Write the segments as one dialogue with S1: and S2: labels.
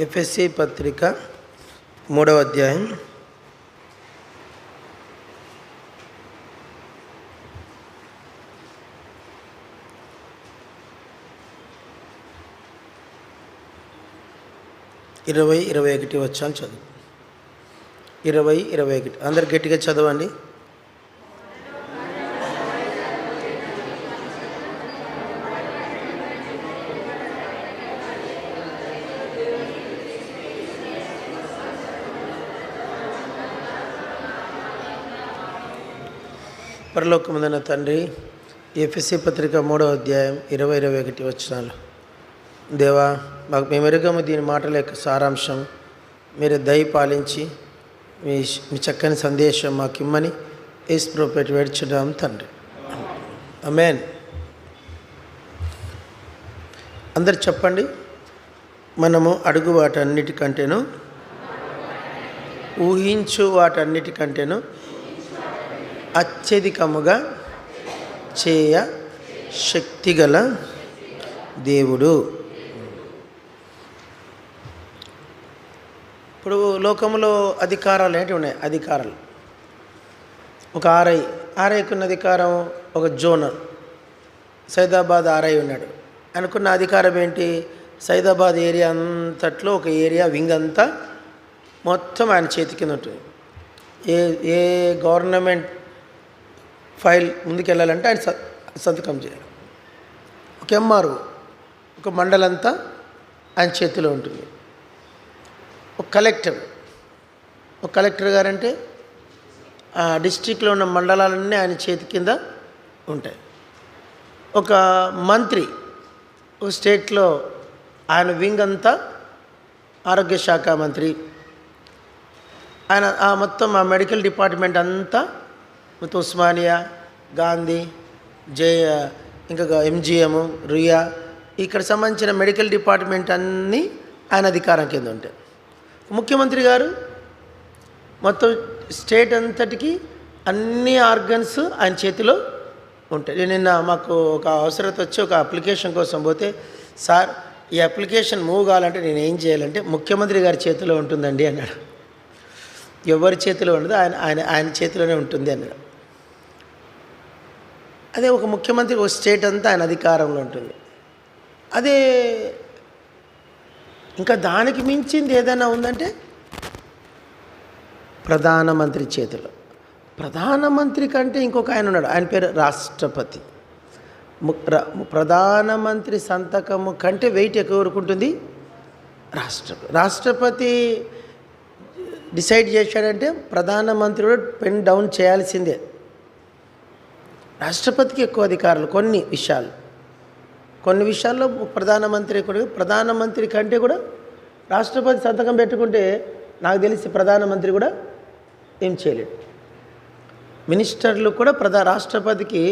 S1: ఎఫెసీ పత్రిక 3వ అధ్యాయం 20-21 వచనాలు చదువు. 20-21 అందరు గట్టిగా చదవండి. పరలోకమందున్న తండ్రి, ఎఫెసీ పత్రిక 3వ అధ్యాయం 20-21 వచనాలు. దేవా, మాకు మేము ఎరుగము దీని మాటల యొక్క సారాంశం మీరు దయ పాలించి మీ చక్కని సందేశం మాకు ఇమ్మని యేసు ప్రభువు పేరిట వేడుచున్నాం తండ్రి. ఆమేన్. అందరు చెప్పండి. మనము అడుగు వాటన్నిటికంటేను ఊహించు వాటన్నిటికంటేను అత్యధికముగా చేయ శక్తిగల దేవుడు. ఇప్పుడు లోకంలో అధికారాలు ఏంటి ఉన్నాయి? అధికారాలు ఒక ఆర్ఐకున్న అధికారం, ఒక జోనల్ సైదాబాద్ ఆర్ఐ ఉన్నాడు. అనుకున్న అధికారం ఏంటి? సైదాబాద్ ఏరియా అంతట్లో ఒక ఏరియా వింగ్ అంతా మొత్తం ఆయన చేతి కింద ఉంటుంది. ఏ గవర్నమెంట్ ఫైల్ ముందుకెళ్ళాలంటే ఆయన సంతకం చేయాలి. ఒక ఎంఆర్ఓ ఒక మండలంతా ఆయన చేతిలో ఉంటుంది. ఒక కలెక్టర్ గారంటే ఆ డిస్ట్రిక్ట్లో ఉన్న మండలాలన్నీ ఆయన చేతి కింద ఉంటాయి. ఒక మంత్రి ఒక స్టేట్లో ఆయన వింగ్ అంతా ఆరోగ్య శాఖ మంత్రి, ఆయన మొత్తం ఆ మెడికల్ డిపార్ట్మెంట్ అంతా మొత్తం ఉస్మానియా, గాంధీ, ఇంకా ఎంజిఎం, రుయా ఇక్కడ సంబంధించిన మెడికల్ డిపార్ట్మెంట్ అన్నీ ఆయన అధికారం కింద ఉంటాయి. ముఖ్యమంత్రి గారు మొత్తం స్టేట్ అంతటికి అన్ని ఆర్గన్స్ ఆయన చేతిలో ఉంటాయి. నిన్న మాకు ఒక అవసరత వచ్చి ఒక అప్లికేషన్ కోసం పోతే, సార్ ఈ అప్లికేషన్ మూవ్ కావాలంటే నేను ఏం చేయాలంటే ముఖ్యమంత్రి గారి చేతిలో ఉంటుందండి అన్నాడు. ఎవరి చేతిలో ఉండదు, ఆయన చేతిలోనే ఉంటుంది అన్నాడు. అదే ఒక ముఖ్యమంత్రి ఒక స్టేట్ అంతా ఆయన అధికారంలో ఉంటుంది. అదే ఇంకా దానికి మించింది ఏదైనా ఉందంటే ప్రధానమంత్రి చేతిలో. ప్రధానమంత్రి కంటే ఇంకొక ఆయన ఉన్నాడు, ఆయన పేరు రాష్ట్రపతి. ప్రధానమంత్రి సంతకము కంటే వెయిట్ ఎక్కువ వరకు ఉంటుంది రాష్ట్రపతి డిసైడ్ చేశాడంటే ప్రధానమంత్రి కూడా పెన్ డౌన్ చేయాల్సిందే. రాష్ట్రపతికి ఎక్కువ అధికారులు కొన్ని విషయాల్లో ప్రధానమంత్రి కంటే కూడా రాష్ట్రపతి సంతకం పెట్టుకుంటే నాకు తెలిసి ప్రధానమంత్రి కూడా ఏం చేయలేడు. మినిస్టర్లు కూడా రాష్ట్రపతికి,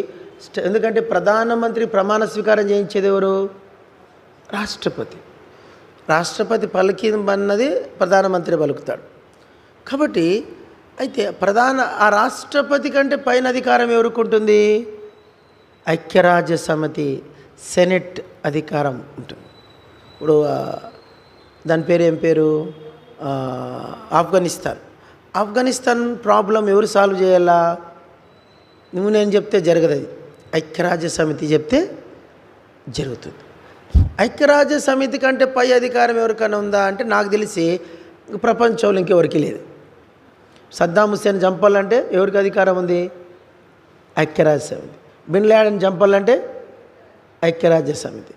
S1: ఎందుకంటే ప్రధానమంత్రి ప్రమాణ స్వీకారం చేయించేది ఎవరు? రాష్ట్రపతి పలికినది ప్రధానమంత్రి పలుకుతాడు. కాబట్టి అయితే ఆ రాష్ట్రపతి కంటే పైన అధికారం ఎవరికి ఉంటుంది? ఐక్యరాజ్య సమితి సెనెట్ అధికారం ఉంటుంది. ఇప్పుడు దాని పేరు ఏం పేరు? ఆఫ్ఘనిస్తాన్ ప్రాబ్లం ఎవరు సాల్వ్ చేయాలా? నువ్వు నేను చెప్తే జరగదు, అది ఐక్యరాజ్య సమితి చెప్తే జరుగుతుంది. ఐక్యరాజ్య సమితి కంటే పై అధికారం ఎవరికైనా ఉందా అంటే నాకు తెలిసి ప్రపంచంలో ఇంకెవరికి లేదు. సద్దాం హుస్సేన్ చంపాలంటే ఎవరికి అధికారం ఉంది? ఐక్యరాజ్య సమితి. బిన్ లాడెన్ చంపాలంటే ఐక్యరాజ్య సమితి.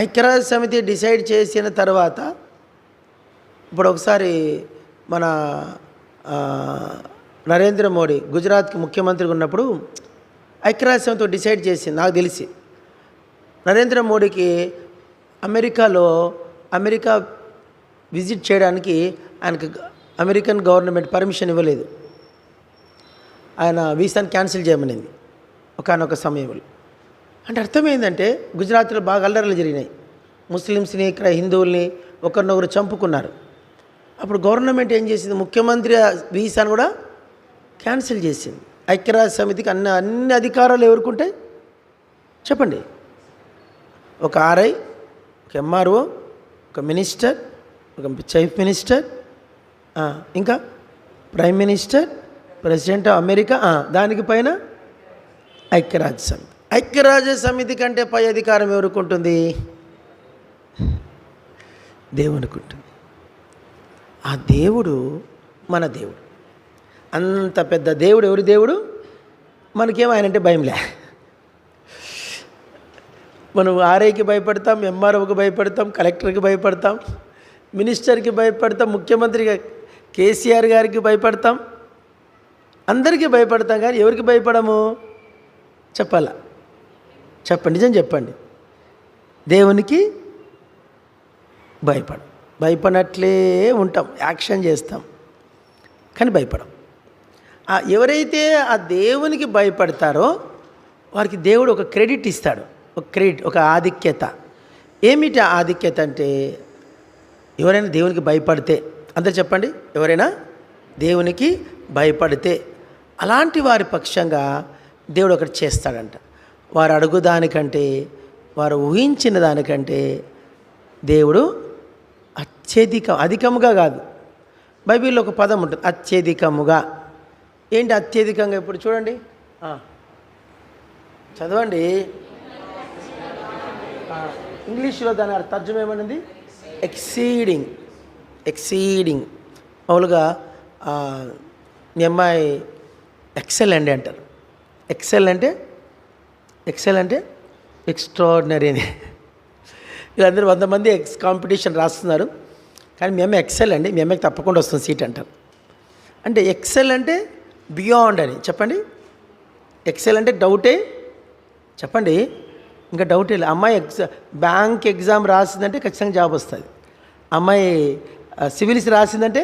S1: ఐక్యరాజ్య సమితి డిసైడ్ చేసిన తర్వాత ఇప్పుడు ఒకసారి మన నరేంద్ర మోడీ గుజరాత్కి ముఖ్యమంత్రిగా ఉన్నప్పుడు ఐక్యరాజ్య సమితి డిసైడ్ చేసింది. నాకు తెలిసి నరేంద్ర మోడీకి అమెరికా విజిట్ చేయడానికి ఆయనకి అమెరికన్ గవర్నమెంట్ పర్మిషన్ ఇవ్వలేదు. ఆయన వీసాను క్యాన్సిల్ చేయమనింది ఒకానొక సమయంలో. అంటే అర్థమైందంటే గుజరాత్లో బాగా అల్లర్లు జరిగినాయి. ముస్లిమ్స్ని, ఇక్కడ హిందువుల్ని ఒకరినొకరు చంపుకున్నారు. అప్పుడు గవర్నమెంట్ ఏం చేసింది? ముఖ్యమంత్రి వీసాను కూడా క్యాన్సిల్ చేసింది. ఐక్యరాజ్య సమితికి అన్ని అధికారాలు ఎవరుకుంటాయి చెప్పండి? ఒక ఆర్ఐ, ఒక ఎంఆర్ఓ, ఒక మినిస్టర్, ఒక చీఫ్ మినిస్టర్, ఇంకా prime minister, president of America, దానికి పైన ఐక్యరాజ్య సమితి. ఐక్యరాజ్య సమితి కంటే పై అధికారం ఎవరికి ఉంటుంది? దేవునికి ఉంటుంది. ఆ దేవుడు మన దేవుడు. అంత పెద్ద దేవుడు. ఎవరి దేవుడు? మనకేమో ఆయన అంటే భయంలే. మనం ఆర్ఐకి భయపడతాం, ఎంఆర్ఓకి భయపడతాం, కలెక్టర్కి భయపడతాం, మినిస్టర్కి భయపడతాం, ముఖ్యమంత్రిగా కేసీఆర్ గారికి భయపడతాం, అందరికీ భయపడతాం. కానీ ఎవరికి భయపడము? చెప్పాలా? చెప్పండి, నిజం చెప్పండి. దేవునికి భయపడనట్లే ఉంటాం, యాక్షన్ చేస్తాం, కానీ భయపడం. ఎవరైతే ఆ దేవునికి భయపడతారో వారికి దేవుడు ఒక క్రెడిట్ ఇస్తాడు. ఒక ఆధిక్యత. ఏమిటి ఆధిక్యత అంటే, ఎవరైనా దేవునికి భయపడితే, అందరు చెప్పండి, ఎవరైనా దేవునికి భయపడితే అలాంటి వారి పక్షంగా దేవుడు ఒకటి చేస్తాడంట. వారు అడుగుదానికంటే, వారు ఊహించిన దానికంటే దేవుడు అధికముగా కాదు. బైబిల్లో ఒక పదం ఉంటుంది, అత్యధికముగా. ఏంటి అత్యధికంగా? ఇప్పుడు చూడండి, చదవండి. ఇంగ్లీష్లో దాని తర్జుమ ఏమన్నది? ఎక్సీడింగ్. మామూలుగా మీ అమ్మాయి ఎక్సెల్ అండి అంటారు. ఎక్సెల్ అంటే ఎక్స్ట్రాడినరీ అని. వీళ్ళందరూ 100 మంది కాంపిటీషన్ రాస్తున్నారు, కానీ మీ అమ్మాయి ఎక్సెల్ అండి, మీ అమ్మాయికి తప్పకుండా వస్తుంది సీట్ అంటారు. అంటే ఎక్సెల్ అంటే బియాండ్ అని చెప్పండి. ఎక్సెల్ అంటే డౌటే చెప్పండి, ఇంకా డౌటే లేదు. అమ్మాయి బ్యాంక్ ఎగ్జామ్ రాసిందంటే ఖచ్చితంగా జాబ్ వస్తుంది. అమ్మాయి సివిల్స్ రాసిందంటే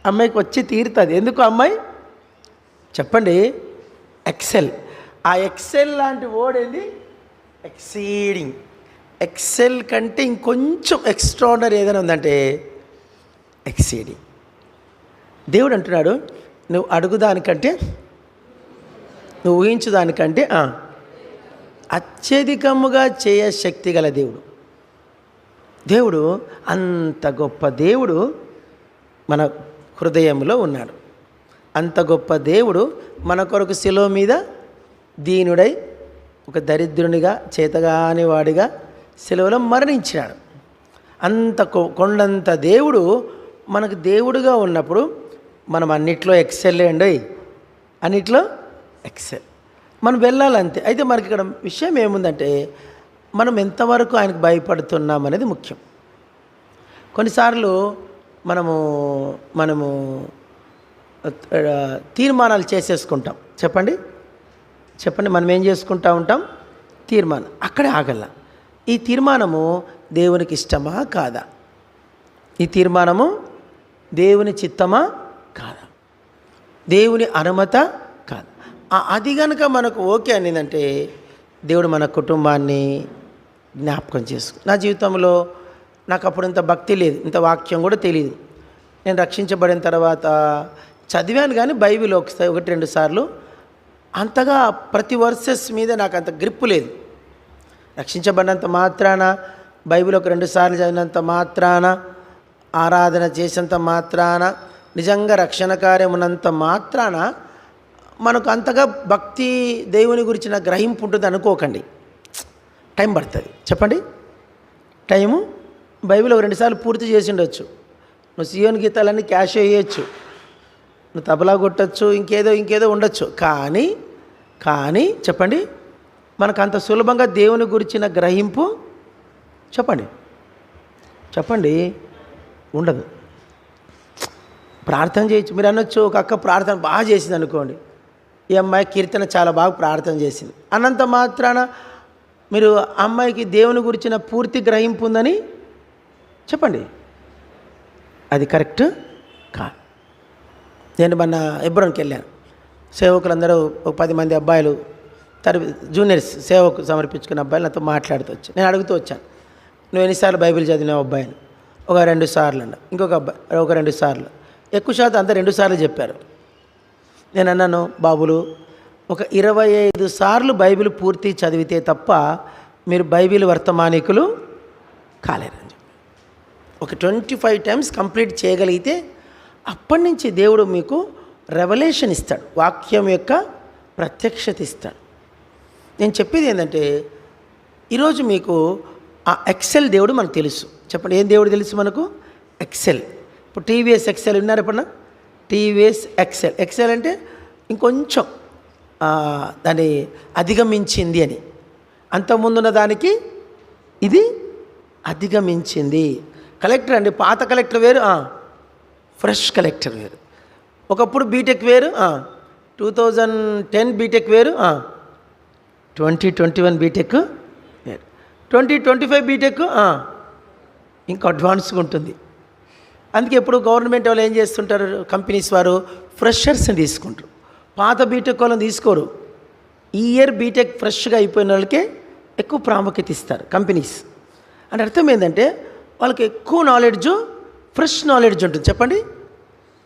S1: అమ్మాయికి వచ్చి తీరుతుంది. ఎందుకు? అమ్మాయి చెప్పండి, ఎక్సెల్. ఆ ఎక్సెల్ లాంటి వర్డ్ ఏంది? ఎక్సీడింగ్. ఎక్సెల్ కంటే ఇంకొంచెం ఎక్స్ట్రాడినరీ ఏదైనా ఉందంటే ఎక్సీడింగ్. దేవుడు అంటున్నాడు, నువ్వు అడుగుదానికంటే, నువ్వు ఊహించుదానికంటే అత్యధికముగా చేయ శక్తి గల దేవుడు. అంత గొప్ప దేవుడు మన హృదయంలో ఉన్నాడు. అంత గొప్ప దేవుడు మన కొరకు శిలువ మీద దీనుడై, ఒక దరిద్రునిగా, చేతగాని వాడిగా శిలువలో మరణించాడు. అంత కొండంత దేవుడు మనకు దేవుడుగా ఉన్నప్పుడు మనం అన్నిట్లో ఎక్సెల్ అండి, అన్నిట్లో ఎక్సెల్. మనం వెళ్ళాలంతే. అయితే మనకి ఇక్కడ విషయం ఏముందంటే, మనం ఎంతవరకు ఆయనకు భయపడుతున్నాం అనేది ముఖ్యం. కొన్నిసార్లు మనము తీర్మానాలు చేసేసుకుంటాం. చెప్పండి, మనం ఏం చేసుకుంటూ ఉంటాం? తీర్మానం. అక్కడే ఆగల. ఈ తీర్మానము దేవునికి ఇష్టమా కాదా? ఈ తీర్మానము దేవుని చిత్తమా కాదా? దేవుని అనుమత కాదా? అది కనుక మనకు ఓకే అనిందంటే దేవుడు మన కుటుంబాన్ని జ్ఞాపకం చేసుకో. నా జీవితంలో నాకు అప్పుడు ఇంత భక్తి లేదు, ఇంత వాక్యం కూడా తెలియదు. నేను రక్షించబడిన తర్వాత చదివాను, కానీ బైబిల్ 1-2 సార్లు. అంతగా ప్రతి వర్సెస్ మీద నాకు అంత గ్రిప్పు లేదు. రక్షించబడినంత మాత్రాన, బైబిల్ 1-2 సార్లు చదివినంత మాత్రాన, ఆరాధన చేసినంత మాత్రాన, నిజంగా రక్షణ కార్యం ఉన్నంత మాత్రాన మనకు అంతగా భక్తి, దేవుని గురించిన గ్రహింపు ఉంటుంది అనుకోకండి. టైం పడుతుంది. చెప్పండి, టైము. బైబిల్ 2 సార్లు పూర్తి చేసి ఉండొచ్చు. నువ్వు సియోన్ గీతాలన్నీ క్యాష్ వేయచ్చు, నువ్వు తబలా కొట్టచ్చు, ఇంకేదో ఉండొచ్చు. కానీ చెప్పండి, మనకు అంత సులభంగా దేవుని గురించిన గ్రహింపు చెప్పండి ఉండదు. ప్రార్థన చేయొచ్చు. మీరు అనొచ్చు, ఒక అక్క ప్రార్థన బాగా చేసింది అనుకోండి, ఈ అమ్మాయి కీర్తన చాలా బాగా ప్రార్థన చేసింది అన్నంత మాత్రాన మీరు అమ్మాయికి దేవుని గురించిన పూర్తి గ్రహింపు ఉందని చెప్పండి, అది కరెక్ట్ కాదు. నేను మొన్న హెబ్రోన్కి వెళ్ళాను. సేవకులందరూ ఒక 10 మంది అబ్బాయిలు, జూనియర్స్ సేవకు సమర్పించుకున్న అబ్బాయిలు నాతో మాట్లాడుతూ వచ్చాను. నేను అడుగుతూ వచ్చాను, నువ్వు ఎన్నిసార్లు బైబిల్ చదివినావు అబ్బాయిని? ఒక 2 సార్లు అన్న. ఇంకొక అబ్బాయి ఒక 2 సార్లు. ఎక్కువ శాతం అంతా 2 సార్లు చెప్పారు. నేను అన్నాను, బాబులు ఒక 25 సార్లు బైబిల్ పూర్తి చదివితే తప్ప మీరు బైబిల్ వర్తమానికులు కాలేరని చెప్పి. ఒక 25 టైమ్స్ కంప్లీట్ చేయగలిగితే అప్పటి నుంచి దేవుడు మీకు రెవల్యూషన్ ఇస్తాడు, వాక్యం యొక్క ప్రత్యక్షత ఇస్తాడు. నేను చెప్పేది ఏంటంటే ఈరోజు మీకు ఆ ఎక్సెల్ దేవుడు మనకు తెలుసు. చెప్పండి, ఏం దేవుడు తెలుసు మనకు? ఎక్సెల్. ఇప్పుడు టీవీఎస్ ఎక్సెల్ విన్నారు ఎప్పుడన్నా? TVS XL. ఎక్సెల్ అంటే ఇంకొంచెం దాన్ని అధిగమించింది అని. అంతకుముందున్న దానికి ఇది అధిగమించింది. కలెక్టర్ అండి, పాత కలెక్టర్ వేరు, ఫ్రెష్ కలెక్టర్ వేరు. ఒకప్పుడు బీటెక్ వేరు, 2010 బీటెక్ వేరు, 2021 బీటెక్ వేరు, 2025 బీటెక్ ఇంకా అడ్వాన్స్గా ఉంటుంది. అందుకే ఎప్పుడు గవర్నమెంట్ వాళ్ళు ఏం చేస్తుంటారు, కంపెనీస్ వారు ఫ్రెషర్స్ని తీసుకుంటారు, పాత బీటెక్ వాళ్ళని తీసుకోరు. ఈ ఇయర్ బీటెక్ ఫ్రెష్గా అయిపోయిన వాళ్ళకే ఎక్కువ ప్రాముఖ్యత ఇస్తారు కంపెనీస్. అంటే అర్థం ఏంటంటే వాళ్ళకి ఎక్కువ నాలెడ్జ్, ఫ్రెష్ నాలెడ్జ్ ఉంటుంది. చెప్పండి,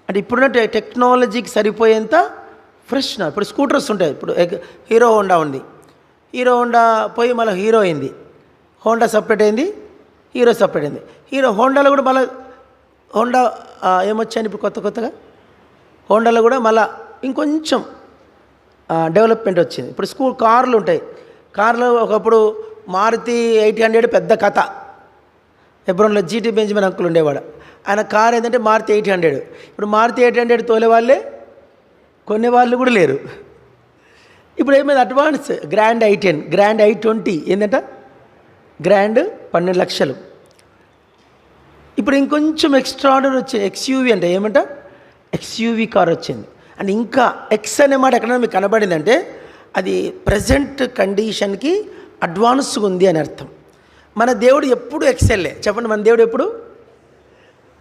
S1: అంటే ఇప్పుడున్న టెక్నాలజీకి సరిపోయేంత ఫ్రెష్. ఇప్పుడు స్కూటర్స్ ఉంటాయి. ఇప్పుడు హీరో హోండా ఉంది, హీరో హోండా పోయి మళ్ళీ హీరో అయింది, హోండా సపరేట్ అయింది, హీరో సపరేట్ అయింది. హీరో హోండాలో కూడా మళ్ళీ హోండా ఏమొచ్చాయని ఇప్పుడు కొత్తగా హోండాలో కూడా మళ్ళీ ఇంకొంచెం డెవలప్మెంట్ వచ్చింది. ఇప్పుడు కార్లు ఉంటాయి. కార్లో ఒకప్పుడు మారుతి 800 పెద్ద కథ. ఎబ్రోన్లో జీటీ బెంజమిన్ అంకుల్ ఉండేవాడు, ఆయన కార్ ఏంటంటే మారుతి 800. ఇప్పుడు మారుతి 800 తోలే వాళ్ళే కొనేవాళ్ళు కూడా లేరు. ఇప్పుడు ఏమైంది, advance grand i10, grand i20 ఏంటంట, గ్రాండ్ 12 లక్షలు. ఇప్పుడు ఇంకొంచెం ఎక్స్ట్రాడర్ వచ్చింది, ఎక్స్యూవీ అంటే ఏమంట, ఎక్స్యూవీ కార్ వచ్చింది. అండ్ ఇంకా ఎక్స్ అనే మాట ఎక్కడైనా మీకు కనబడిందంటే అది ప్రజెంట్ కండిషన్కి అడ్వాన్స్గా ఉంది అని అర్థం. మన దేవుడు ఎప్పుడు ఎక్సెల్లే. చెప్పండి, మన దేవుడు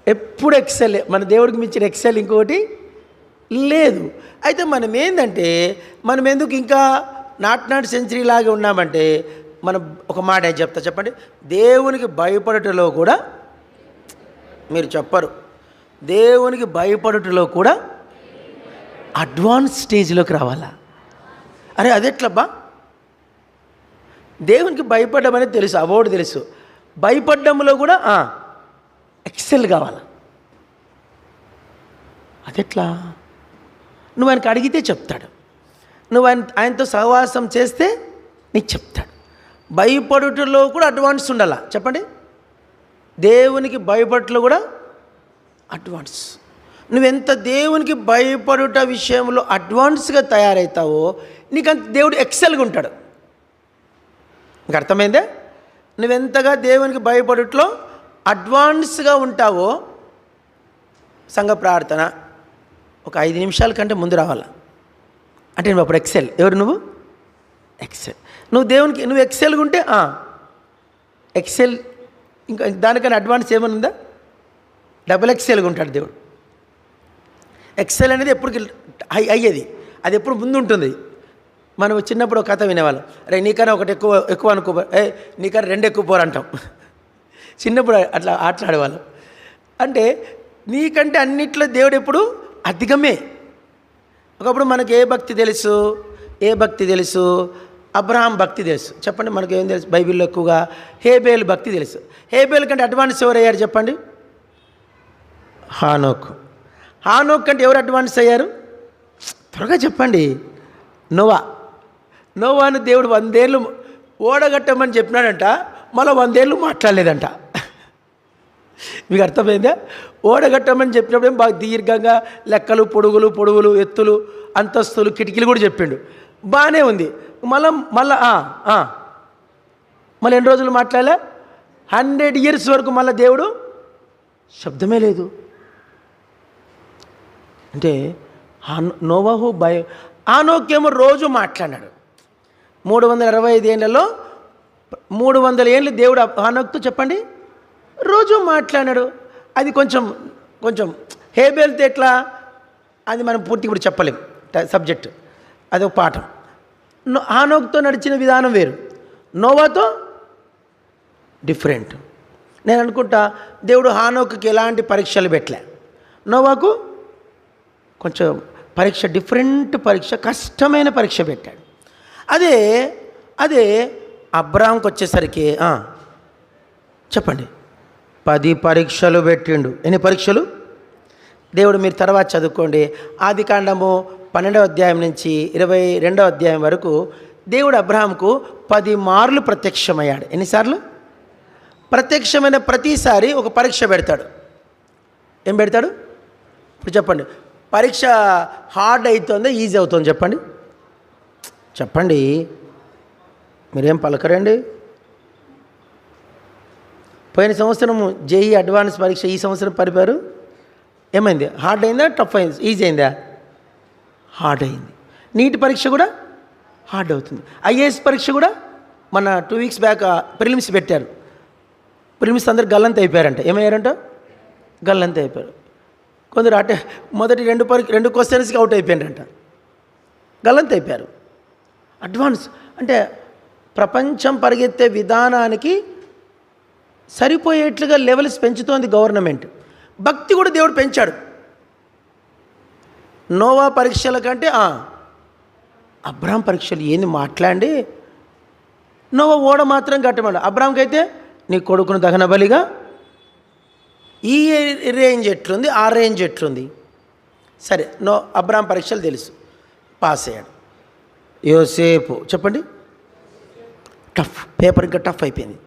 S1: ఎప్పుడు ఎక్సెల్లే. మన దేవుడికి మించిన ఎక్సెల్ ఇంకొకటి లేదు. అయితే మనం ఏంటంటే మనం ఎందుకు ఇంకా నాట్ సెంచరీ లాగా ఉన్నామంటే మనం ఒక మాట చెప్తా, చెప్పండి, దేవునికి భయపడటంలో కూడా, మీరు చెప్పరు, దేవునికి భయపడటంలో కూడా అడ్వాన్స్ స్టేజ్లోకి రావాలా? అరే అదెట్లబ్బా? దేవునికి భయపడడం అనేది తెలుసు, అవార్డు తెలుసు, భయపడ్డంలో కూడా ఎక్సెల్ కావాలా? అదెట్లా? నువ్వు ఆయనకు అడిగితే చెప్తాడు, నువ్వు ఆయనతో సహవాసం చేస్తే నీకు చెప్తాడు. భయపడుటలో కూడా అడ్వాన్స్ ఉండాలా? చెప్పండి, దేవునికి భయపడటంలో కూడా అడ్వాన్స్. నువ్వెంత దేవునికి భయపడుట విషయంలో అడ్వాన్స్గా తయారవుతావో నీకు అంత దేవుడు ఎక్సెల్గా ఉంటాడు. నీకు అర్థమైందే? నువ్వెంతగా దేవునికి భయపడుటలో అడ్వాన్స్గా ఉంటావో, సంఘ ప్రార్థన ఒక 5 నిమిషాల కంటే ముందు రావాలా అంటే నువ్వు అప్పుడు ఎక్సెల్. ఎవరు నువ్వు? ఎక్సెల్. నువ్వు ఎక్సెల్గా ఉంటే ఎక్సెల్. ఇంకా దానికన్నా అడ్వాన్స్ ఏమైనా ఉందా? డబుల్ ఎక్సెల్గా ఉంటాడు దేవుడు. ఎక్సెల్ అనేది ఎప్పుడు అయ్యేది, అది ఎప్పుడు ముందు ఉంటుంది. మనం చిన్నప్పుడు ఒక కథ వినేవాళ్ళం, అరే నీకన్నా ఒకటి ఎక్కువ అనుకో, నీకన్నా 2 ఎక్కువ పోరంటాం. చిన్నప్పుడు అట్లా ఆటలాడేవాళ్ళం. అంటే నీకంటే అన్నిట్లో దేవుడు ఎప్పుడు అధికమే. ఒకప్పుడు మనకు ఏ భక్తి తెలుసు? అబ్రహాం భక్తి తెలుసు. చెప్పండి, మనకు ఏం తెలుసు? బైబిల్లో ఎక్కువగా హేబేల్ భక్తి తెలుసు. హేబేల్ కంటే అడ్వాన్స్ ఎవరు అయ్యారు చెప్పండి? హానోక్ కంటే ఎవరు అడ్వాన్స్ అయ్యారు? త్వరగా చెప్పండి. నోవాను దేవుడు 100 ఏళ్ళు ఓడగట్టమని చెప్పినాడంట, మళ్ళీ 100 ఏళ్ళు మాట్లాడలేదంట. మీకు అర్థమైందా? ఓడగట్టమని చెప్పినప్పుడు బాగా దీర్ఘంగా లెక్కలు, పొడుగులు, ఎత్తులు, అంతస్తులు, కిటికీలు కూడా చెప్పిండు, బాగానే ఉంది. మళ్ళీ ఎన్ని రోజులు మాట్లాడలే? 100 ఇయర్స్ వరకు మళ్ళీ దేవుడు శబ్దమే లేదు. అంటే నోవాహు ఆనోకేమో రోజు మాట్లాడాడు. 365 ఏళ్ళలో 300 ఏళ్ళు దేవుడు ఆనోక్తో చెప్పండి రోజు మాట్లాడాడు. అది కొంచెం హేబేల్తో ఎట్లా, అది మనం పూర్తి ఇప్పుడు చెప్పలేం, సబ్జెక్ట్ అదొక పాఠం. హానోక్తో నడిచిన విధానం వేరు, నోవాతో డిఫరెంట్. నేను అనుకుంటా దేవుడు హానోక్కి ఎలాంటి పరీక్షలు పెట్టలే, నోవాకు కొంచెం పరీక్ష, డిఫరెంట్ పరీక్ష, కష్టమైన పరీక్ష పెట్టాడు. అదే అబ్రాహాంకి వచ్చేసరికి చెప్పండి, 10 పరీక్షలు పెట్టిండు. ఎన్ని పరీక్షలు? దేవుడు, మీరు తర్వాత చదువుకోండి, ఆదికాండము 12వ అధ్యాయం నుంచి 22వ అధ్యాయం వరకు దేవుడు అబ్రహాంకు 10 మార్లు ప్రత్యక్షమయ్యాడు. ఎన్నిసార్లు? ప్రత్యక్షమైన ప్రతిసారి ఒక పరీక్ష పెడతాడు. ఏం పెడతాడు? ఇప్పుడు చెప్పండి, పరీక్ష హార్డ్ అవుతుందా ఈజీ అవుతుందో చెప్పండి. చెప్పండి, మీరేం పలకరండి. పోయిన సంవత్సరం జేఈ అడ్వాన్స్ పరీక్ష ఈ సంవత్సరం పరిపారు. ఏమైంది? హార్డ్ అయిందా? టఫ్ అయింది? ఈజీ అయిందా? హార్డ్ అయింది. నీట్ పరీక్ష కూడా హార్డ్ అవుతుంది. ఐఏఎస్ పరీక్ష కూడా మన 2 వీక్స్ బ్యాక్ ప్రిలిమ్స్ పెట్టారు. ప్రిలిమ్స్ అందరు గల్లంత అయిపోయారంట. ఏమయ్యారంట? గల్లంత అయిపోయారు. కొందరు అటే మొదటి 2 క్వశ్చన్స్కి అవుట్ అయిపోయారంట, గల్లంత అయిపోయారు. అడ్వాన్స్ అంటే ప్రపంచం పరిగెత్తే విధానానికి సరిపోయేట్లుగా లెవెల్స్ పెంచుతోంది గవర్నమెంట్. భక్తి కూడా దేవుడు పెంచాడు. నోవా పరీక్షల కంటే అబ్రాహాం పరీక్షలు ఏంది మాట్లాడి. నోవా ఓడ మాత్రం కట్టమన్నాడు. అబ్రాహాంకి అయితే నీ కొడుకును దహన బలిగా, ఈ రేంజ్ ఎట్లుంది, ఆ రేంజ్ ఎట్లుంది. సరే, అబ్రాహాం పరీక్షలు తెలుసు, పాస్ అయ్యాడు. యోసేపు చెప్పండి, టఫ్ పేపర్, ఇంకా టఫ్ అయిపోయింది.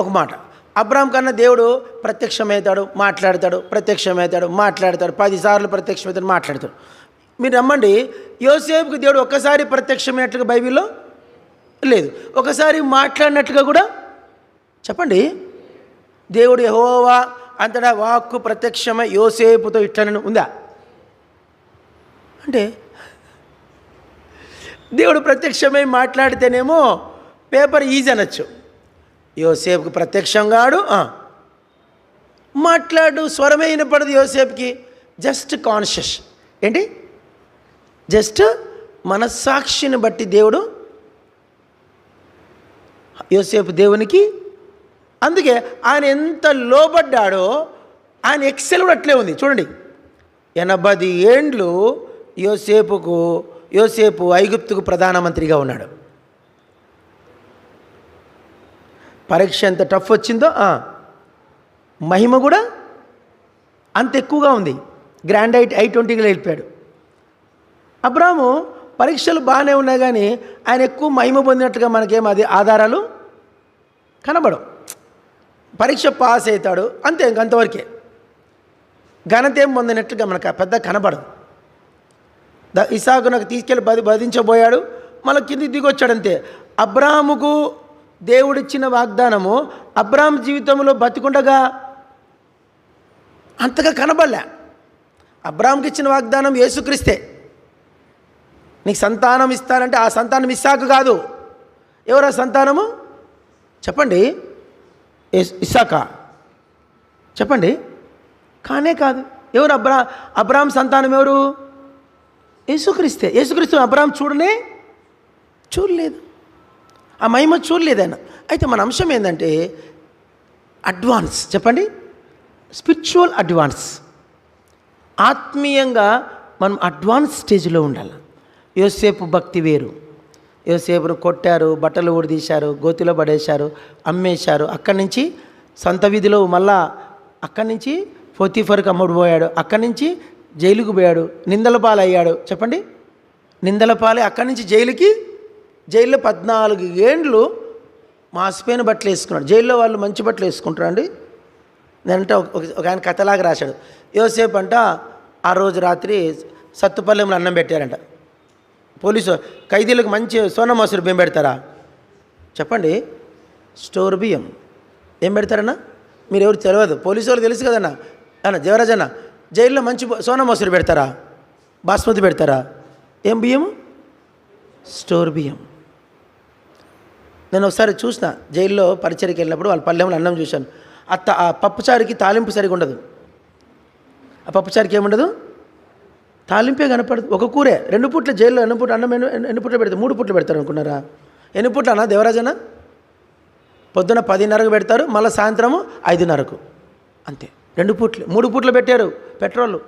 S1: ఒక మాట, అబ్రాహాం కన్నా దేవుడు ప్రత్యక్షమవుతాడు, మాట్లాడతాడు, ప్రత్యక్షమవుతాడు, మాట్లాడతాడు, 10 సార్లు ప్రత్యక్షమవుతాడు, మాట్లాడతాడు. మీరు నమ్మండి, యోసేపుకి దేవుడు ఒక్కసారి ప్రత్యక్షమైనట్లుగా బైబిల్లో లేదు, ఒకసారి మాట్లాడినట్లుగా కూడా చెప్పండి. దేవుడు యెహోవా అంతటా వాక్కు ప్రత్యక్షమై యోసేపుతో ఇట్లనని ఉందా? అంటే దేవుడు ప్రత్యక్షమై మాట్లాడితేనేమో పేపర్ ఈజీ అనొచ్చు. యోసేపుకి ప్రత్యక్షంగాడు, మాట్లాడు, స్వరమే వినపడదు యోసేపుకి. జస్ట్ కాన్షియస్ ఏంటి, జస్ట్ మనస్సాక్షిని బట్టి దేవుడు యోసేపు దేవునికి. అందుకే ఆయన ఎంత లోబడ్డాడో ఆయన ఎక్సెల్ కూడా అట్లే ఉంది. చూడండి, 80 ఏండ్లు యోసేపు ఐగుప్తుకు ప్రధానమంత్రిగా ఉన్నాడు. పరీక్ష ఎంత టఫ్ వచ్చిందో మహిమ కూడా అంత ఎక్కువగా ఉంది. గ్రాండ్ I-20గా వెళ్ళిపోయాడు. అబ్రాహాము పరీక్షలు బాగానే ఉన్నాయి, కానీ ఆయన ఎక్కువ మహిమ పొందినట్టుగా మనకేం అది ఆధారాలు కనబడవు. పరీక్ష పాస్ అవుతాడు అంతే, ఇంకంతవరకే. ఘనత ఏం పొందినట్టుగా మనకు పెద్ద కనబడదు. ఇసాకు నాకు తీసుకెళ్ళి బధించబోయాడు, మళ్ళీ కిందికి దిగొచ్చాడు అంతే. అబ్రాహాముకు దేవుడిచ్చిన వాగ్దానము అబ్రాహాం జీవితంలో బతికుండగా అంతగా కనబడలే. అబ్రాహాంకి ఇచ్చిన వాగ్దానం యేసుక్రీస్తే. నీకు సంతానం ఇస్తానంటే ఆ సంతానం ఇస్సాకు కాదు. ఎవరా సంతానము చెప్పండి? ఇస్సాకా? చెప్పండి, కానే కాదు. ఎవరు అబ్రాహాం సంతానం? ఎవరు? యేసుక్రీస్తే. యేసుక్రీస్తు అబ్రాహాం చూడలేదు, ఆ మహిమ చూడలేదు ఆయన. అయితే మన అంశం ఏంటంటే అడ్వాన్స్. చెప్పండి, స్పిరిచువల్ అడ్వాన్స్. ఆత్మీయంగా మనం అడ్వాన్స్ స్టేజ్లో ఉండాలి. యోసేపు భక్తి వేరు. యోసేపును కొట్టారు, బట్టలు ఊడదీశారు, గోతిలో పడేశారు, అమ్మేశారు. అక్కడి నుంచి సంత వీధిలో మళ్ళా అక్కడి నుంచి పోతీఫర్కి అమ్ముడు పోయాడు. అక్కడి నుంచి జైలుకు పోయాడు, నిందల పాలయ్యాడు. చెప్పండి, నిందల పాలై అక్కడి నుంచి జైల్లో 14 ఏండ్లు మాసిపోయిన బట్టలు వేసుకున్నాడు. జైల్లో వాళ్ళు మంచి బట్టలు వేసుకుంటారు అండి. నేనంటే ఒక ఆయన కథలాగా రాశాడు. యోసేపు అంట ఆ రోజు రాత్రి సత్తుపల్లెంలో అన్నం పెట్టారంట. పోలీసు ఖైదీలకు మంచి సోనా మసూరి బియ్యం పెడతారా? చెప్పండి, స్టోర్ బియ్యం ఏం పెడతారన్నా? మీరు ఎవరు తెలియదు, పోలీసు వాళ్ళు తెలుసు కదన్నా. దేవరాజ్ అన్న, జైల్లో మంచి సోనా మసూరి పెడతారా? బాస్మతి పెడతారా? ఏం బియ్యం? స్టోర్ బియ్యం. నేను ఒకసారి చూసిన, జైల్లో పరిచయకి వెళ్ళినప్పుడు వాళ్ళ పల్లెంలో అన్నం చూశాను. ఆ పప్పుచారుకి తాలింపు సరిగా ఉండదు. ఆ పప్పుచారుకి ఏముండదు, తాలింపే కనపడదు. ఒక కూరే 2 పూట్ల జైల్లో ఎన్ని పూట అన్నం ఎన్ని పూటలు పెడతారు? 3 పూటలు పెడతారు అనుకున్నారా? ఎన్ని పూట్ల అన్నా దేవరాజనా? పొద్దున 10:30కు పెడతారు, మళ్ళీ సాయంత్రము 5:30కు, అంతే. 2 పూట్లు 3 పూట్లు పెట్టారు పెట్రోల్.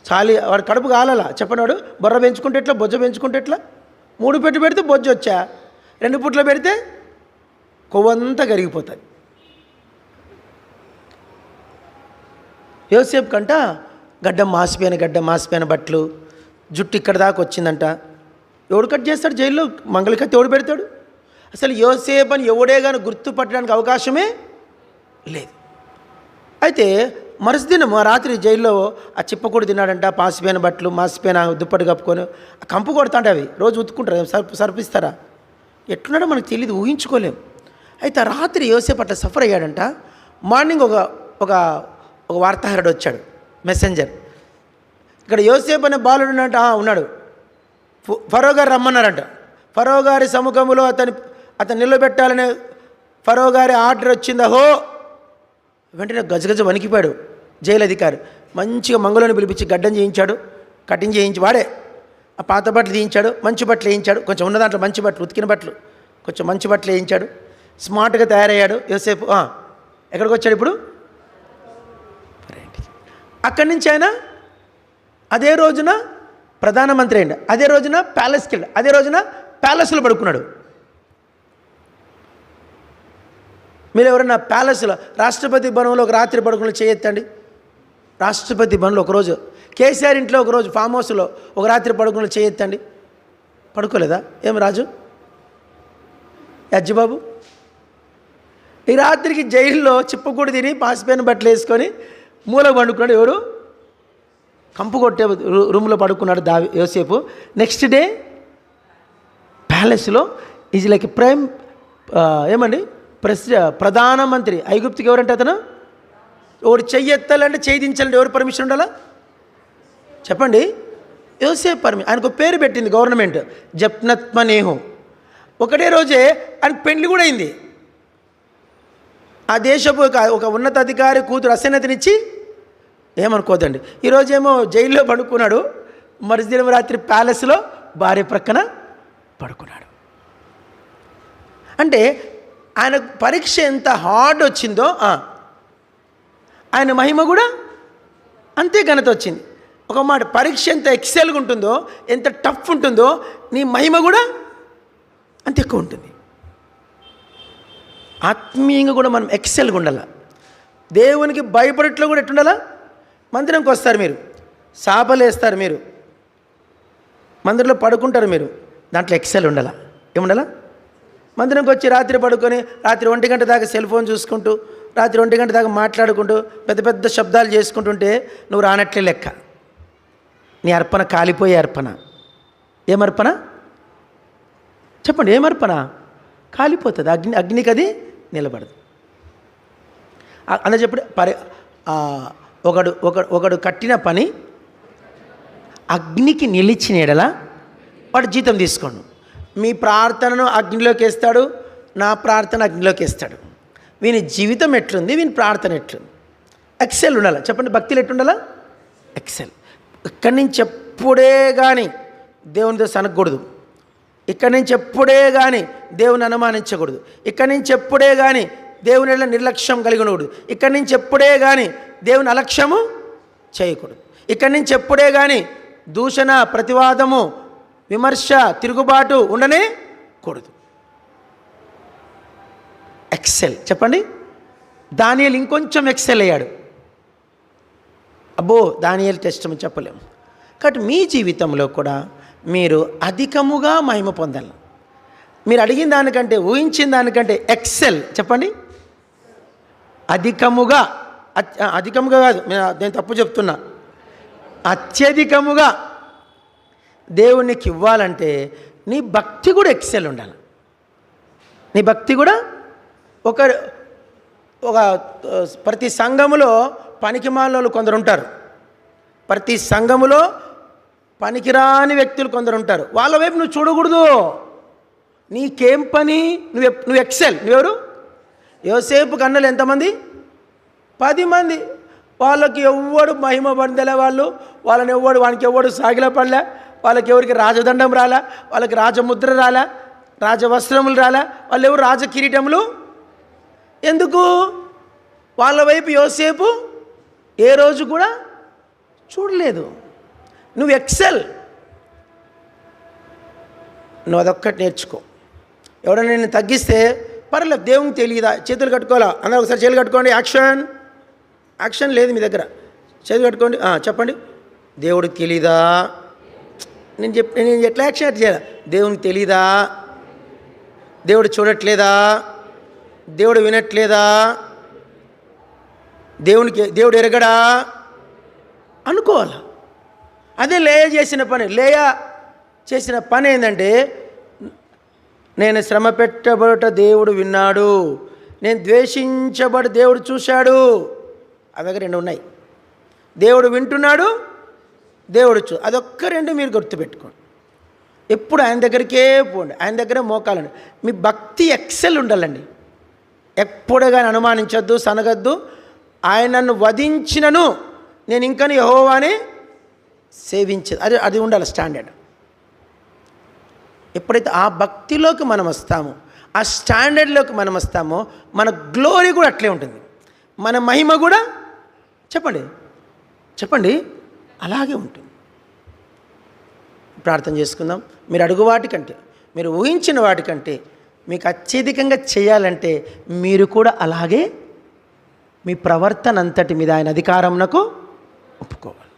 S1: చాలి వాడు కడుపు కాలాలా చెప్పండి. వాడు బొర్ర పెంచుకుంటే ఎట్లా, బొజ్జ పెంచుకుంటే ఎట్లా? 3 పెట్టి పెడితే బొజ్జ వచ్చా, 2 పూట్లు పెడితే కొవ్వంతా కరిగిపోతుంది. యోసేపు కంట గడ్డం మాసిపోయిన బట్టలు, జుట్టు ఇక్కడ దాకా వచ్చిందంట. ఎవడు కట్ చేస్తాడు జైల్లో? మంగళకత్తి ఎవడు పెడతాడు? అసలు యోసేపు అని ఎవడే కానీ గుర్తుపట్టడానికి అవకాశమే లేదు. అయితే మరుసదినం రాత్రి జైల్లో ఆ చిప్పకూడు తిన్నాడంట. పాసిపోయిన బట్టలు, మాసిపోయిన దుప్పటి కప్పుకొని ఆ కంపు కొడతాంట. అవి రోజు ఉతుక్కుంటారు, సర్పిస్తారా? ఎట్లున్నాడో మనకు తెలియదు, ఊహించుకోలేం. అయితే ఆ రాత్రి యోసేపు అట్లా సఫర్ అయ్యాడంట. మార్నింగ్ ఒక వార్తాహరుడు వచ్చాడు, మెసెంజర్. ఇక్కడ యోసేపు అనే బాలుడు ఉన్నాడు. ఫరో గారు రమ్మన్నారంట. ఫరో గారి సముఖంలో అతను నిలబెట్టాలనే ఫరో గారి ఆర్డర్ వచ్చిందహో. వెంటనే గజగజ వణికిపోయాడు జైలు అధికారి. మంచిగా మంగళని పిలిపించి గడ్డం చేయించాడు, కటింగ్ చేయించి వాడే ఆ పాత బట్టలు తీయించాడు, మంచి బట్టలు వేయించాడు. కొంచెం ఉన్న దాంట్లో మంచి బట్టలు, ఉతికిన బట్టలు, కొంచెం మంచి బట్టలు వేయించాడు. స్మార్ట్గా తయారయ్యాడు యోసేపు. ఎక్కడికి వచ్చాడు ఇప్పుడు? అక్కడి నుంచి ఆయన అదే రోజున ప్రధానమంత్రి అయ్యాడు. అదే రోజున ప్యాలెస్కి వెళ్ళాడు. అదే రోజున ప్యాలెస్లో పడుకున్నాడు. మీరు ఎవరైనా ప్యాలెస్లో, రాష్ట్రపతి భవనంలో ఒక రాత్రి పడుకుని చేయొద్దండి. రాష్ట్రపతి భవనంలో ఒకరోజు, కేసీఆర్ ఇంట్లో ఒకరోజు, ఫామ్ హౌస్లో ఒక రాత్రి పడుకుని చేయొద్దండి. పడుకోలేదా ఏం రాజు, అజ్జిబాబు? ఈ రాత్రికి జైల్లో చిప్పకూడు తిని పాసిపోయిన బట్టలు వేసుకొని మూల పండుకున్నాడు. ఎవరు? కంపు కొట్టే రూమ్లో పడుకున్నాడు యోసేపు. నెక్స్ట్ డే ప్యాలెస్లో ఈజ్ లైక్ ప్రైమ్ ఏమండి ప్రధానమంత్రి. ఐగుప్తుకి ఎవరంటే అతను ఎవరు చెయ్యి ఎత్తాలంటే చేయి దించాలంటే ఎవరు పర్మిషన్ ఉండాలా చెప్పండి? యోసేపు పర్మిషన్. ఆయనకు పేరు పెట్టింది గవర్నమెంట్, జప్నత్మనేహు. ఒకటే రోజే ఆయనకు పెళ్లి కూడా అయింది. ఆ దేశపు ఒక ఉన్నతాధికారి కూతురు అసన్నతినిచ్చి, ఏమనుకోదండి, ఈరోజేమో జైల్లో పడుకున్నాడు, మరుసదినం రాత్రి ప్యాలెస్లో భార్య ప్రక్కన పడుకున్నాడు. అంటే ఆయన పరీక్ష ఎంత హార్డ్ వచ్చిందో ఆయన మహిమ కూడా అంతే ఘనత వచ్చింది. ఒక మాట, పరీక్ష ఎంత ఎక్సెల్గా ఉంటుందో, ఎంత టఫ్ ఉంటుందో, నీ మహిమ కూడా అంత ఎక్కువ ఉంటుంది. ఆత్మీయంగా కూడా మనం ఎక్సెల్గా ఉండాలి. దేవునికి భయపడట్లో కూడా ఎట్టుండాలా? మందిరంకి వస్తారు మీరు, సాపలేస్తారు మీరు, మందిరంలో పడుకుంటారు మీరు, దాంట్లో ఎక్సెల్ ఉండాలా? ఏముండాలా? మందిరంకి వచ్చి రాత్రి పడుకొని రాత్రి 1 గంట దాకా సెల్ ఫోన్ చూసుకుంటూ, రాత్రి 1 గంట దాకా మాట్లాడుకుంటూ పెద్ద పెద్ద శబ్దాలు చేసుకుంటుంటే నువ్వు రానట్లే లెక్క. నీ అర్పణ కాలిపోయే అర్పణ. ఏమర్పణ చెప్పండి? ఏమర్పణ? కాలిపోతుంది. అగ్నికి అది నిలబడదు. అందులో చెప్పడు ఒకడు కట్టిన పని అగ్నికి నిలిచిన ఎడల వాడు జీతం తీసుకోండు. మీ ప్రార్థనను అగ్నిలోకి వేస్తాడు, నా ప్రార్థన అగ్నిలోకి వేస్తాడు. వీని జీవితం ఎట్లుంది, వీని ప్రార్థన ఎట్లుంది? ఎక్సెల్ ఉండాలి. చెప్పండి, భక్తులు ఎట్లుండాలా? ఎక్సెల్. ఇక్కడి నుంచి ఎప్పుడే కానీ దేవునితో సనగకూడదు. ఇక్కడి నుంచి ఎప్పుడే కానీ దేవుని అనుమానించకూడదు. ఇక్కడి నుంచి ఎప్పుడే కానీ దేవుని వల్ల నిర్లక్ష్యం కలిగి ఉండకూడదు. ఇక్కడి నుంచి ఎప్పుడే కానీ దేవుని అలక్ష్యము చేయకూడదు. ఇక్కడి నుంచి ఎప్పుడే కానీ దూషణ, ప్రతివాదము, విమర్శ, తిరుగుబాటు ఉండనే కూడదు. ఎక్సెల్. చెప్పండి, దానియేలు ఇంకొంచెం ఎక్సెల్ అయ్యాడు. అబ్బో, దానియేలు టెస్ట్ చెప్పలేము. కాబట్టి మీ జీవితంలో కూడా మీరు అధికముగా మహిమ పొందాలి. మీరు అడిగిన దానికంటే, ఊహించిన దానికంటే ఎక్సెల్. చెప్పండి, అధికముగా. అధికముగా కాదు, నేను తప్పు చెప్తున్నా. అత్యధికముగా దేవునికి ఇవ్వాలంటే నీ భక్తి కూడా ఎక్సెల్ ఉండాలి. నీ భక్తి కూడా ఒక ప్రతి సంఘములో పనికిమాలిన కొందరు ఉంటారు. ప్రతి సంఘములో పనికిరాని వ్యక్తులు కొందరు ఉంటారు. వాళ్ళ వైపు నువ్వు చూడకూడదు. నీకేం పని? నువ్వు ఎక్సెల్. నువ్వెవరు? యోసేపు కన్నలు ఎంతమంది? 10 మంది. వాళ్ళకి ఎవ్వడు మహిమ పొందలే. వాళ్ళని వానికి ఎవ్వడు సాగిల పడలే. వాళ్ళకి ఎవరికి రాజదండం రాలా, వాళ్ళకి రాజముద్ర రాలా, రాజవస్త్రములు రాలా, వాళ్ళు ఎవరు రాజకిరీటములు. ఎందుకు? వాళ్ళ వైపు యోసేపు ఏ రోజు కూడా చూడలేదు. నువ్వు ఎక్సెల్. నువ్వు అదొక్కటి నేర్చుకో. ఎవడైనా నేను తగ్గిస్తే పర్లేదు, దేవునికి తెలియదా? చేతులు కట్టుకోవాలా? అందరూ ఒకసారి చేతులు కట్టుకోండి. యాక్షన్. యాక్షన్ లేదు మీ దగ్గర. చదివి పెట్టుకోండి. చెప్పండి. దేవుడికి తెలీదా? నేను ఎట్లా యాక్సెప్ట్ చేయాలి? దేవునికి తెలీదా? దేవుడు చూడట్లేదా? దేవుడు వినట్లేదా? దేవుడు ఎరగడా అనుకోవాలి. అదే లేయ చేసిన పని. లేయ చేసిన పని ఏంటంటే, నేను శ్రమ పెట్టబడుట దేవుడు విన్నాడు, నేను ద్వేషించబడి దేవుడు చూశాడు. అవి రెండు ఉన్నాయి. దేవుడు వింటున్నాడు, దేవుడు అదొక్క రెండు మీరు గుర్తుపెట్టుకోండి. ఎప్పుడు ఆయన దగ్గరికే పోండి, ఆయన దగ్గరే మోకాలండి. మీ భక్తి ఎక్సెల్ ఉండాలండి. ఎప్పుడు కానీ అనుమానించొద్దు, సనగద్దు. ఆయన నన్ను వధించినను నేను ఇంకని యెహోవాని సేవించదు, అది ఉండాలి స్టాండర్డ్. ఎప్పుడైతే ఆ భక్తిలోకి మనం వస్తామో, ఆ స్టాండర్డ్లోకి మనం వస్తామో, మన గ్లోరీ కూడా అట్లే ఉంటుంది, మన మహిమ కూడా చెప్పండి అలాగే ఉంటుంది. ప్రార్థన చేసుకుందాం. మీరు అడుగు వాటికంటే, మీరు ఊహించిన వాటికంటే మీకు అత్యధికంగా చేయాలంటే మీరు కూడా అలాగే మీ ప్రవర్తన అంతటి మీద ఆయన అధికారంనకు ఒప్పుకోవాలి.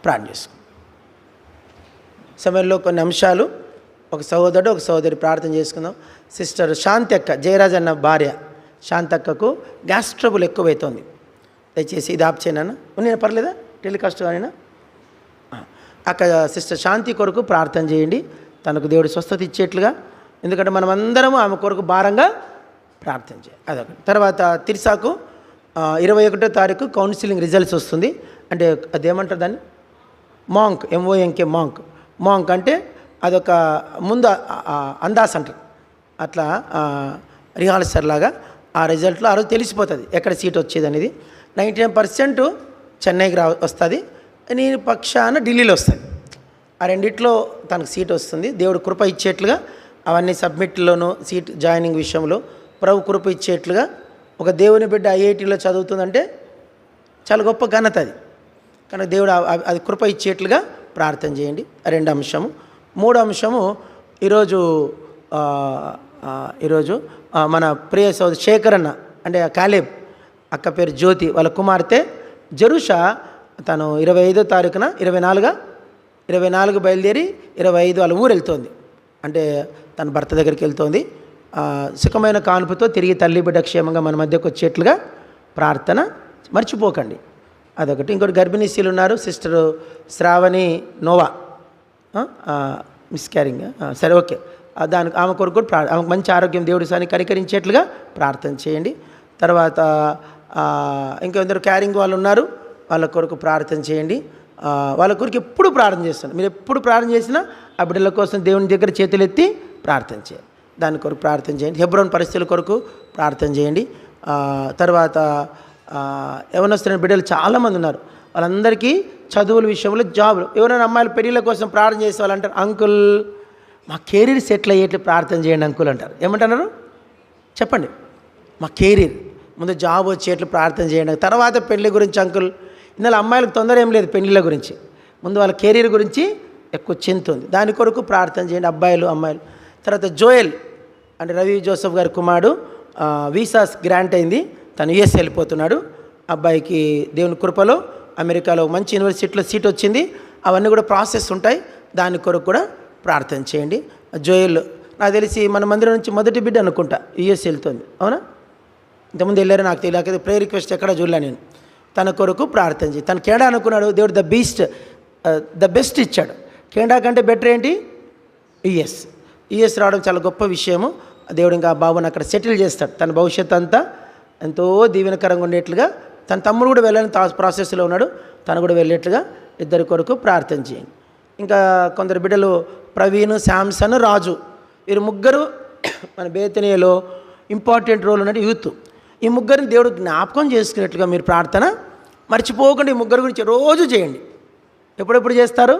S1: ప్రార్థన చేసుకుందాం. సమయంలో కొన్ని అంశాలు, ఒక సహోదరుడు ఒక సహోదరి ప్రార్థన చేసుకుందాం. సిస్టర్ శాంతి అక్క, జయరాజ్ అన్న భార్య శాంతి అక్కకు గ్యాస్ ట్రబుల్ ఎక్కువైతుంది. దయచేసి ఇది ఆప్ చేయనన్నా, నేను పర్లేదా? టెలికాస్ట్ కానీనా? అక్క సిస్టర్ శాంతి కొరకు ప్రార్థన చేయండి, తనకు దేవుడు స్వస్థత ఇచ్చేట్లుగా. ఎందుకంటే మనం అందరం ఆమె కొరకు భారంగా ప్రార్థన చేయాలి. అదొకటి. తర్వాత తిరిసాకు 21వ తారీఖు కౌన్సిలింగ్ రిజల్ట్స్ వస్తుంది. అంటే అదేమంటారు దాన్ని? మాంక్, MONK మాంక్ అంటే అదొక ముందు అందాస్ అంటారు. అట్లా రిహార్సల్ లాగా ఆ రిజల్ట్లో ఆ రోజు తెలిసిపోతుంది ఎక్కడ సీట్ వచ్చేది అనేది. 99% చెన్నైకి వస్తుంది, నేను పక్షాన ఢిల్లీలో వస్తుంది. ఆ రెండిట్లో తనకు సీట్ వస్తుంది. దేవుడు కృప ఇచ్చేట్లుగా అవన్నీ సబ్మిట్లోనూ సీట్ జాయినింగ్ విషయంలో ప్రభు కృప ఇచ్చేట్లుగా. ఒక దేవుని బిడ్డ IITలో చదువుతుందంటే చాలా గొప్ప ఘనత అది. కనుక దేవుడు అది కృప ఇచ్చేట్లుగా ప్రార్థన చేయండి. రెండు అంశము. మూడో అంశము, ఈరోజు మన ప్రియ సోదరు శేఖర్ అన్న, అంటే కాలేబ్ అక్క పేరు జ్యోతి, వాళ్ళ కుమార్తె జరుషా, తను 25వ తారీఖున 24 బయలుదేరి 25 వాళ్ళ ఊరు వెళ్తోంది. అంటే తన భర్త దగ్గరికి వెళ్తోంది. సుఖమైన కాన్పుతో తిరిగి తల్లి బిడ్డ క్షేమంగా మన మధ్యకు వచ్చేట్లుగా ప్రార్థన మర్చిపోకండి. అదొకటి. ఇంకోటి గర్భిణీ స్త్రీలు ఉన్నారు. సిస్టర్ శ్రావణి నోవా మిస్క్యారింగ్, సరే ఓకే, దానికి ఆమె కొరకు కూడా ఆమెకు మంచి ఆరోగ్యం దేవుడి సాని కనికరించేట్లుగా ప్రార్థన చేయండి. తర్వాత ఇంకొందరు క్యారింగ్ వాళ్ళు ఉన్నారు, వాళ్ళ కొరకు ప్రార్థన చేయండి. వాళ్ళ కొరకు ఎప్పుడు ప్రార్థన చేస్తాను. మీరు ఎప్పుడు ప్రార్థన చేసినా ఆ బిడ్డల కోసం దేవుని దగ్గర చేతులెత్తి ప్రార్థన చేయండి. దాని కొరకు ప్రార్థన చేయండి. హెబ్రోన్ పరిస్థితుల కొరకు ప్రార్థన చేయండి. తర్వాత యవనస్తులైన బిడ్డలు చాలామంది ఉన్నారు. వాళ్ళందరికీ చదువుల విషయంలో, జాబులు, ఎవరైనా అమ్మాయిల పెళ్ళిళ్ళ కోసం ప్రార్థన చేసే వాళ్ళు అంటారు, అంకుల్ మా కెరీర్ సెటిల్ అయ్యేట్లు ప్రార్థన చేయండి అంకుల్ అంటారు. ఏమంటున్నారు చెప్పండి? మా కెరీర్ ముందు జాబ్ వచ్చేట్లు ప్రార్థన చేయండి, తర్వాత పెళ్లి గురించి అంకుల్. ఇందులో అమ్మాయిలకు తొందర ఏం లేదు పెళ్లిళ్ళ గురించి, ముందు వాళ్ళ కెరీర్ గురించి ఎక్కువ చింత ఉంది. దాని కొరకు ప్రార్థన చేయండి అబ్బాయిలు అమ్మాయిలు. తర్వాత జోయల్ అంటే రవి జోసెఫ్ గారి కుమారుడు, వీసాస్ గ్రాంట్ అయింది, తను US వెళ్ళిపోతున్నాడు. అబ్బాయికి దేవుని కృపలో అమెరికాలో మంచి యూనివర్సిటీలో సీట్ వచ్చింది. అవన్నీ కూడా ప్రాసెస్ ఉంటాయి, దాని కొరకు కూడా ప్రార్థన చేయండి. జోయల్ నాకు తెలిసి మన మందిరం నుంచి మొదటి బిడ్డ అనుకుంటా US వెళ్తుంది, అవునా? ఇంతకుముందు వెళ్ళారో నాకు తెలియదు, ప్రేయర్ రిక్వెస్ట్ ఎక్కడ చూడలే నేను. తన కొరకు ప్రార్థన చేయి. తను కెనడా అనుకున్నాడు, దేవుడు ద బెస్ట్ ఇచ్చాడు. కెనడా కంటే బెటర్ ఏంటి? US రావడం చాలా గొప్ప విషయము. దేవుడు ఇంకా బాబుని అక్కడ సెటిల్ చేస్తాడు. తన భవిష్యత్తు అంతా ఎంతో దీవెనకరంగా ఉండేట్లుగా. తన తమ్ముడు కూడా వెళ్ళని ప్రాసెస్లో ఉన్నాడు, తను కూడా వెళ్ళేట్లుగా ఇద్దరి కొరకు ప్రార్థన చేయండి. ఇంకా కొందరు బిడ్డలు ప్రవీణ్, శాంసన్, రాజు, వీరు ముగ్గురు మన బేతనీయలో ఇంపార్టెంట్ రోల్ ఉన్నట్టు యూత్. ఈ ముగ్గురిని దేవుడు జ్ఞాపకం చేసుకునేట్లుగా మీరు ప్రార్థన మర్చిపోకుండా ఈ ముగ్గురు గురించి రోజు చేయండి. ఎప్పుడెప్పుడు చేస్తారు?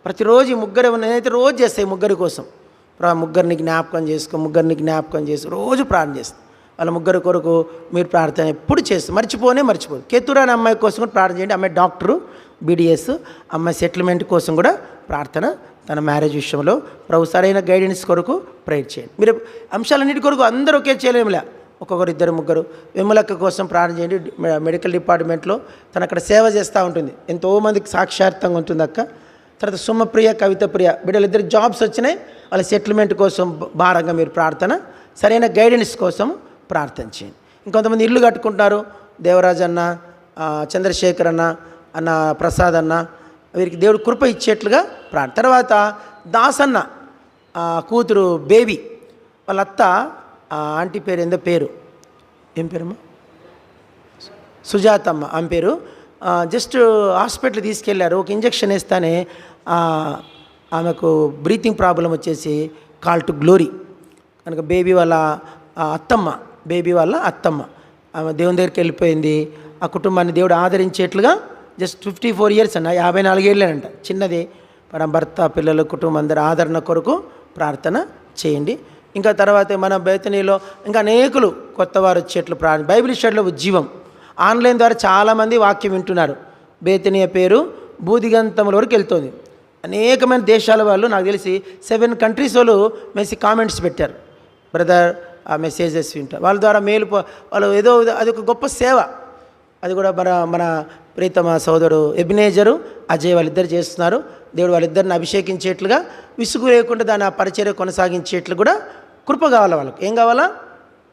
S1: ప్రతిరోజు ఈ ముగ్గురు, నేనైతే రోజు చేస్తాను ఈ ముగ్గురి కోసం. ముగ్గురిని జ్ఞాపకం చేసి రోజు ప్రార్థన చేస్తాను. వాళ్ళ ముగ్గురు కొరకు మీరు ప్రార్థన ఎప్పుడు చేస్తారు, మర్చిపోదు. కేతురా అనే అమ్మాయి కోసం కూడా ప్రార్థన చేయండి. అమ్మాయి డాక్టరు, BDS, అమ్మాయి సెటిల్మెంట్ కోసం కూడా ప్రార్థన, తన మ్యారేజ్ విషయంలో ప్రభు సరైన గైడెన్స్ కొరకు ప్రేయర్ చేయండి. మీరు అంశాలన్నిటి కొరకు అందరూ ఒకే చేయలేములే, ఒక్కొక్కరు ఇద్దరు ముగ్గురు. విమలక్క కోసం ప్రార్థన చేయండి. మెడికల్ డిపార్ట్మెంట్లో తను అక్కడ సేవ చేస్తూ ఉంటుంది, ఎంతోమందికి సాక్షార్థంగా ఉంటుంది అక్క. తర్వాత సుమప్రియ, కవితప్రియ బిడ్డలిద్దరికి జాబ్స్ వచ్చినాయి, వాళ్ళ సెటిల్మెంట్ కోసం భారంగా మీరు ప్రార్థన, సరైన గైడెన్స్ కోసం ప్రార్థన చేయండి. ఇంకొంతమంది ఇల్లు కట్టుకుంటున్నారు, దేవరాజ్ అన్న, చంద్రశేఖర్ అన్న ప్రసాద్ అన్న, వీరికి దేవుడు కృప ఇచ్చేట్లుగా ప్రార్థన. తర్వాత దాసన్న కూతురు బేబీ, వాళ్ళ అత్త ఆంటీ పేరు ఏం పేరమ్మా, సుజాతమ్మ ఆమె పేరు. జస్ట్ హాస్పిటల్ తీసుకెళ్లారు, ఒక ఇంజక్షన్ వేస్తానే ఆమెకు బ్రీతింగ్ ప్రాబ్లం వచ్చేసి కాల్ టు గ్లోరీ కనుక బేబీ వాళ్ళ అత్తమ్మ ఆమె దేవుని దగ్గరికి వెళ్ళిపోయింది. ఆ కుటుంబాన్ని దేవుడు ఆదరించేట్లుగా జస్ట్ 54 years అన్న, 54 ఏళ్ళేనంట, చిన్నది. మన భర్త, పిల్లలు, కుటుంబం అందరి ఆదరణ కొరకు ప్రార్థన చేయండి. ఇంకా తర్వాత మన బేతనీలో ఇంకా అనేకులు కొత్త వారు వచ్చేట్లు బైబిల్ స్టడీలో ఉజ్జీవం ఆన్లైన్ ద్వారా చాలామంది వాక్యం వింటున్నారు. బేతనీయ పేరు భూదిగంతముల వరకు వెళ్తుంది. అనేకమైన దేశాల వాళ్ళు, నాకు తెలిసి 7 countries వాళ్ళు కామెంట్స్ పెట్టారు, బ్రదర్ ఆ మెసేజెస్ వింటారు. వాళ్ళ ద్వారా వాళ్ళు ఏదో అది ఒక గొప్ప సేవ. అది కూడా మన ప్రీతమ సోదరుడు ఎబినేజరు, అజయ్ వాళ్ళిద్దరు చేస్తున్నారు. దేవుడు వాళ్ళిద్దరిని అభిషేకించేట్లుగా, విసుగు లేకుండా దాని ఆ పరిచర్య కొనసాగించేట్లు కూడా కృప కావాలి. వాళ్ళకి ఏం కావాలా?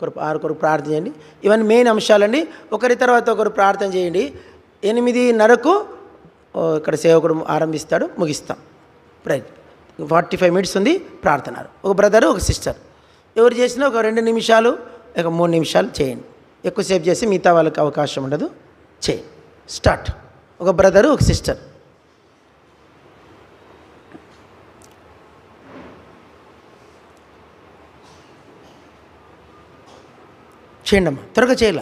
S1: కృప. కొరకు ప్రార్థన చేయండి. ఇవన్నీ మెయిన్ అంశాలండి. ఒకరి తర్వాత ఒకరు ప్రార్థన చేయండి. 8:30కు ఇక్కడ సేవకుడు ఆరంభిస్తాడు, ముగిస్తాం. రైట్, 45 minutes ఉంది ప్రార్థన. ఒక బ్రదరు, ఒక సిస్టర్, ఎవరు చేసినా ఒక 2 నిమిషాలు, ఒక 3 నిమిషాలు చేయండి. ఎక్కువసేపు చేసి మిగతా వాళ్ళకి అవకాశం ఉండదు. చేయండి. స్టార్ట్. ఒక బ్రదరు, ఒక సిస్టర్. చేయండి అమ్మా, త్వరగా చేయాల.